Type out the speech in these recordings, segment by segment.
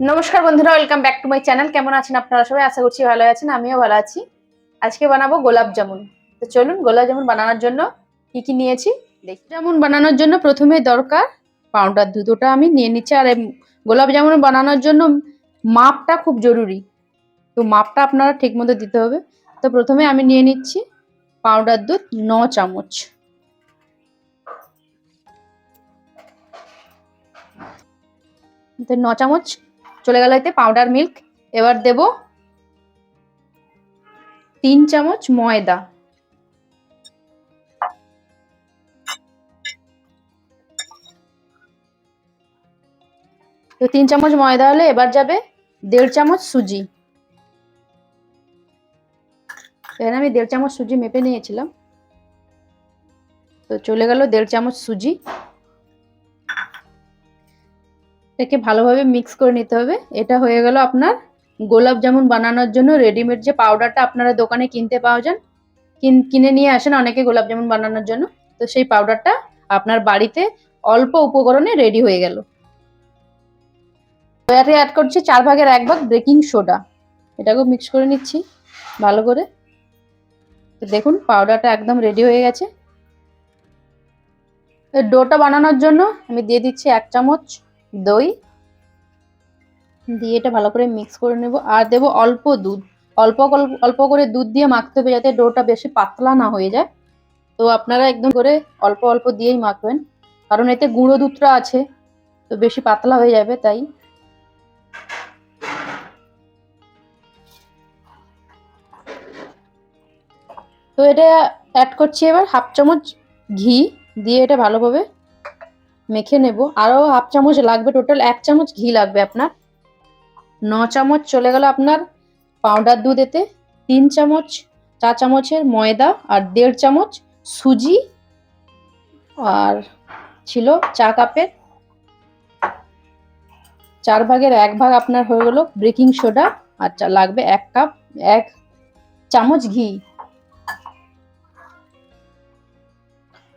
নমস্কার বন্ধুরা, welcome back to my channel. কেমন আছেন আপনারা সবাই? আশা করছি ভালো আছেন, আমিও ভালো আছি। আজকে বানাবো গোলাপ জামুন। তো চলুন গোলাপ জামুন বানানোর জন্য কি কি নিয়েছি দেখি। জামুন বানানোর জন্য প্রথমে দরকার পাউডার দুধ, ওটা আমি নিয়ে নিচ্ছি। আর গোলাপ জামুন বানানোর জন্য মাপটা খুব জরুরি, তো মাপটা আপনারা ঠিক মতো দিতে হবে। তো প্রথমে আমি নিয়ে নিচ্ছি পাউডার দুধ 9 চামচ। তো 9 চামচ চলে গেল এতে পাউডার মিল্ক। এবার দেব 3 চামচ ময়দা। তো 3 চামচ ময়দা হলে এবার যাবে 1.5 চামচ সুজি। এখানে আমি 1.5 চামচ সুজি মেপে নিয়েছিলাম, তো চলে গেল 1.5 চামচ সুজি। এটাকে ভালোভাবে মিক্স করে নিতে হবে। এটা হয়ে গেল আপনার গোলাপ জামুন বানানোর জন্য রেডিমেড যে পাউডারটা আপনারা দোকানে কিনতে পাওয়া যান, কিনে নিয়ে আসেন অনেকে গোলাপ জামুন বানানোর জন্য। তো সেই পাউডারটা আপনার বাড়িতে অল্প উপকরণে রেডি হয়ে গেল। এতে অ্যাড করছি 1/4 ভাগ বেকিং সোডা। এটাকেও মিক্স করে নিচ্ছি ভালো করে। তো দেখুন পাউডারটা একদম রেডি হয়ে গেছে। ডোটা বানানোর জন্য আমি দিয়ে দিচ্ছি 1 চামচ দই, দিয়ে এটা ভালো করে মিক্স করে নেব। আর দেব অল্প দুধ, অল্প অল্প করে দুধ দিয়ে মাখতে হবে যাতে ডোটা বেশি পাতলা না হয়ে যায়। তো আপনারা একদম করে অল্প অল্প দিয়েই মাখবেন, কারণ এতে গুঁড়ো দুধটা আছে, তো বেশি পাতলা হয়ে যাবে তাই। তো এটা অ্যাড করছি এবার 1/2 চামচ ঘি, দিয়ে এটা ভালোভাবে মেখে নেব। আরও 1/2 চামচ লাগবে, টোটাল 1 চামচ ঘি লাগবে আপনার। 9 চামচ চলে গেল আপনার পাউডার দুধ। এতে 3 চামচ, 4 চামচের ময়দা আর 1.5 চামচ সুজি, আর ছিল চা কাপের 1/4 ভাগ আপনার হয়ে গেল বেকিং সোডা, আর লাগবে 1 চামচ ঘি।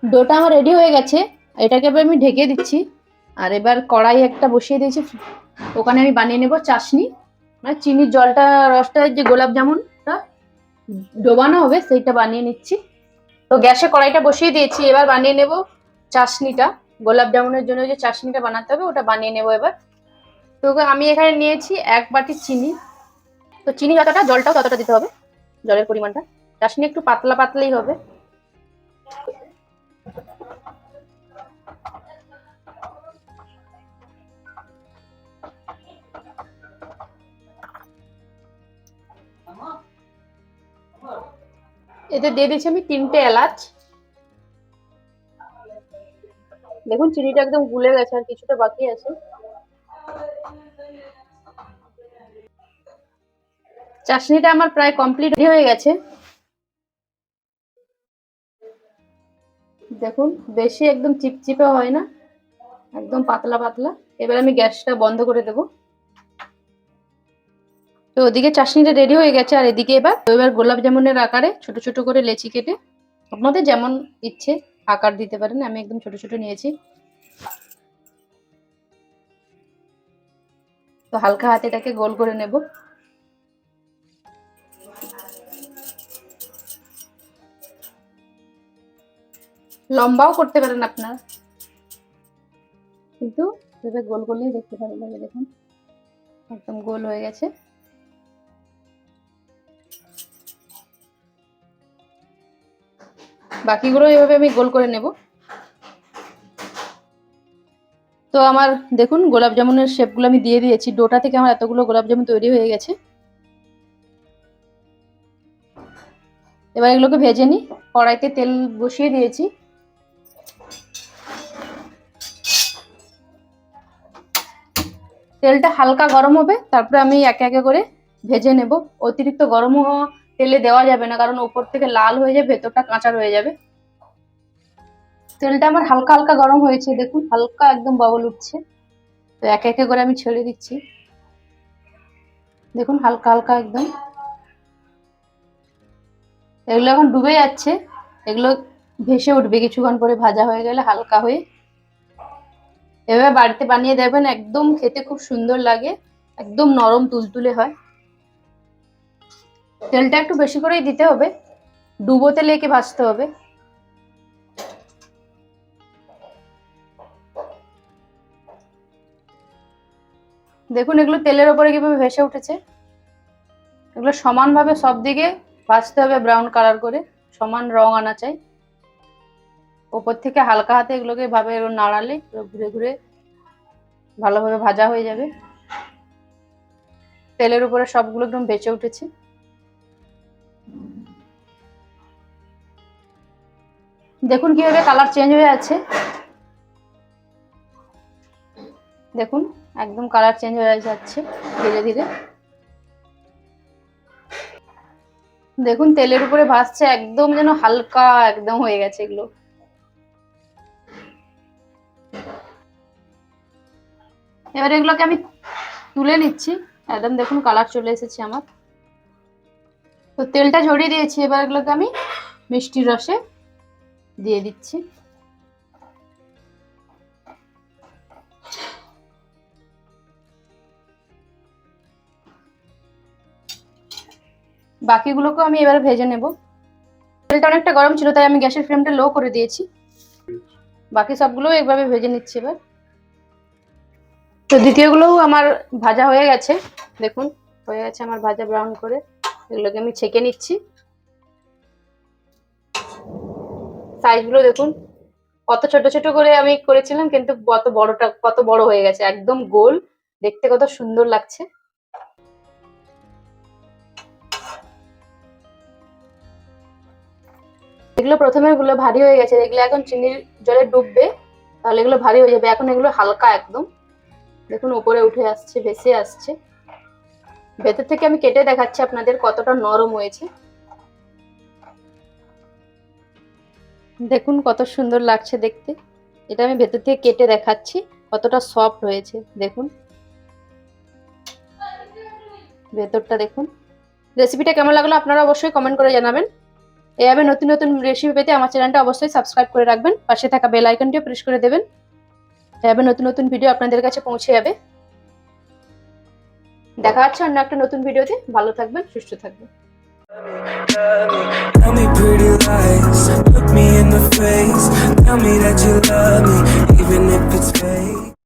ডোটা আমার রেডি হয়ে গেছে, এটাকে এবার আমি ঢেকে দিচ্ছি। আর এবার কড়াই একটা বসিয়ে দিয়েছি, ওখানে আমি বানিয়ে নেব চাশনি, মানে চিনির জলটা, রসটা, যে গোলাপ জামুনটা ডোবানো হবে সেইটা বানিয়ে নিচ্ছি। তো গ্যাসে কড়াইটা বসিয়ে দিয়েছি, এবার বানিয়ে নেব চাশনিটা। গোলাপ জামুনের জন্য যে চাশনিটা বানাতে হবে ওটা বানিয়ে নেব এবার। তো আমি এখানে নিয়েছি 1 বাটি চিনি। তো চিনি যতটা, জলটাও ততটা দিতে হবে, জলের পরিমাণটা। চাশনি একটু পাতলা পাতলাই হবে। এতে দিয়ে দিচ্ছি আমি 3টে এলাচ। দেখুন চিনিটা একদম গুলে গেছে, আর কিছুটা বাকি আছে। চাশনিটা আমার প্রায় কমপ্লিট হয়ে গেছে। দেখুন বেশি একদম চিপচিপে হয় না, একদম পাতলা পাতলা। এবার আমি গ্যাসটা বন্ধ করে দেব। তো ওদিকে চাশনিটা রেডি হয়ে গেছে, আর এদিকে এবার গোলাপ জামুনের আকারে ছোট ছোট করে লেচি কেটে, আপনাদের যেমন ইচ্ছে আকার দিতে পারেন, আমি একদম ছোট ছোট নিয়েছি। তো হালকা হাতে এটাকে গোল করে নেব। লম্বাও করতে পারেন আপনারা, কিন্তু এভাবে গোল করলেই দেখতে ভালো লাগে। দেখুন একদম গোল হয়ে গেছে। বাকিগুলো এভাবে আমি গোল করে নেব। তো আমার দেখুন গোলাপ জামুনের শেপগুলো আমি দিয়ে দিয়েছি, ডোটা থেকে আমার এতগুলো গোলাপ জামুন তৈরি হয়ে গেছে। এবার এগুলোকে ভেজে নিই। কড়াইতে তেল বসিয়ে দিয়েছি, তেলটা হালকা গরম হবে, তারপরে আমি একে একে করে ভেজে নেব। অতিরিক্ত গরম হওয়া তেলে দেওয়া যাবে না, কারণ উপর থেকে লাল হয়ে যাবে, ভেতরটা কাঁচা রয়ে যাবে। তেলটা আমার হালকা হালকা গরম হয়েছে, দেখুন হালকা একদম বাবল উঠছে। তো একে একে করে আমি ছেড়ে দিচ্ছি। দেখুন হালকা হালকা একদম, এগুলো এখন ডুবে যাচ্ছে, এগুলো ভেসে উঠবে কিছুক্ষণ পরে ভাজা হয়ে গেলে হালকা হয়ে। এভাবে বাড়িতে বানিয়ে দেবেন, একদম খেতে খুব সুন্দর লাগে। একদম নরম তুলতুলে হয়। তেলটা একটু বেশি করেই দিতে হবে, ডুবো তেলে একে ভাজতে হবে। দেখুন এগুলো তেলের ওপরে কিভাবে ভেসে উঠেছে। এগুলো সমানভাবে সব দিকে ভাজতে হবে, ব্রাউন কালার করে, সমান রং আনা চাই। ওপর থেকে হালকা হাতে এগুলোকে ভাবে নাড়ালে ঘুরে ঘুরে ভালোভাবে ভাজা হয়ে যাবে। তেলের উপরে সবগুলো একদম বেঁচে উঠেছে। দেখুন কিভাবে কালার চেঞ্জ হয়ে আছে, দেখুন একদম কালার চেঞ্জ হয়ে যাচ্ছে ধীরে ধীরে। দেখুন তেলের উপরে ভাসছে, একদম যেন হালকা একদম হয়ে গেছে এগুলো। এবারে এগুলোকে আমি তুলে নিচ্ছি। একদম দেখুন কালার চলে এসেছে আমার। তো তেলটা ঝরিয়ে দিয়েছি, এবার এগুলোকে আমি মিষ্টির রসে দিয়ে দিচ্ছি। বাকিগুলোকেও আমি এবার ভেজে নেব। তেলটা অনেকটা গরম ছিল তাই আমি গ্যাসের ফ্লেমটা লো করে দিয়েছি। বাকি সবগুলো এইভাবে ভেজে নিচ্ছি এবার। তো দ্বিতীয়গুলোও আমার ভাজা হয়ে গেছে, দেখুন হয়ে গেছে আমার ভাজা ব্রাউন করে। এগুলোকে আমি ছেঁকে নিচ্ছি। সাইজগুলো দেখুন কত ছোট ছোট করে আমি করেছিলাম, কিন্তু কত বড় হয়ে গেছে, একদম গোল, দেখতে কত সুন্দর লাগছে। এগুলো প্রথমে এগুলো ভারী হয়ে গেছে, এগুলো এখন চিনির জলে ডুববে, তাহলে এগুলো ভারী হয়ে যাবে। এখন এগুলো হালকা একদম, দেখুন উপরে উঠে আসছে, ভেসে আসছে। ভেতর থেকে আমি কেটে দেখাচ্ছি আপনাদের কতটা নরম হয়েছে। দেখুন কত সুন্দর লাগছে দেখতে। এটা আমি ভেতর থেকে কেটে দেখাচ্ছি কতটা সফট হয়েছে। দেখুন ভেতরটা দেখুন। রেসিপিটা কেমন লাগলো আপনারা অবশ্যই কমেন্ট করে জানাবেন। এইভাবে নতুন নতুন রেসিপি পেতে আমার চ্যানেলটা অবশ্যই সাবস্ক্রাইব করে রাখবেন, পাশে থাকা বেল আইকনটিও প্রেস করে দেবেন। এভাবে নতুন নতুন ভিডিও আপনাদের কাছে পৌঁছে যাবে। দেখা হচ্ছে অন্য একটা নতুন ভিডিওতে। ভালো থাকবেন, সুস্থ থাকবেন। Tell me pretty lies, look me in the face, tell me that you love me, even if it's fake.